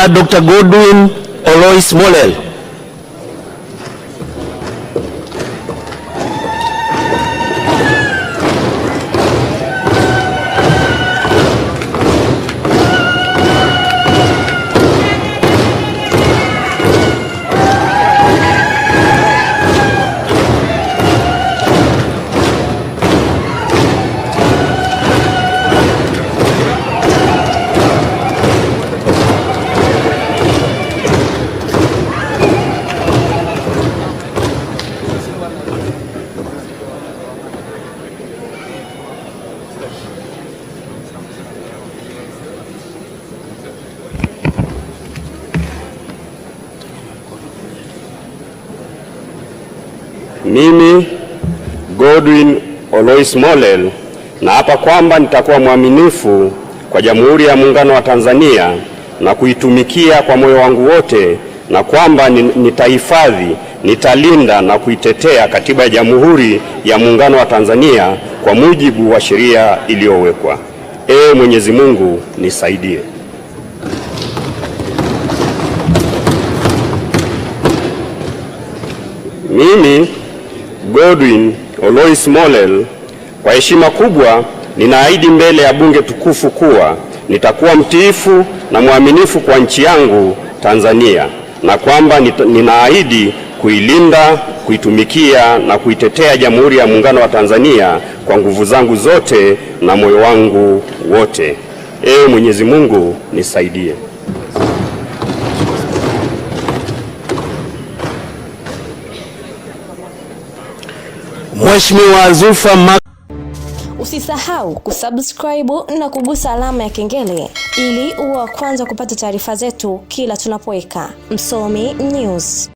Mheshimiwa Dr. Godwin Olois Mollel. Mimi Godwin Olois Mollel naapa kwamba nitakuwa mwaminifu kwa Jamhuri ya Muungano wa Tanzania na kuitumikia kwa moyo wangu wote, na kwamba nitahifadhi, nitalinda na kuitetea Katiba ya Jamhuri ya Muungano wa Tanzania kwa mujibu wa sheria iliyowekwa. Ee Mwenyezi Mungu nisaidie. Mimi Godwin Olois Mollel kwa heshima kubwa ninaahidi mbele ya bunge tukufu kuwa nitakuwa mtiifu na mwaminifu kwa nchi yangu Tanzania, na kwamba ninaahidi kuilinda, kuitumikia na kuitetea Jamhuri ya Muungano wa Tanzania kwa nguvu zangu zote na moyo wangu wote. Ee Mwenyezi Mungu nisaidie. Mheshimiwa Zulfa. Usisahau kusubscribe na kugusa alama ya kengele ili uwe wa kwanza kupata taarifa zetu kila tunapoweka Msomi News.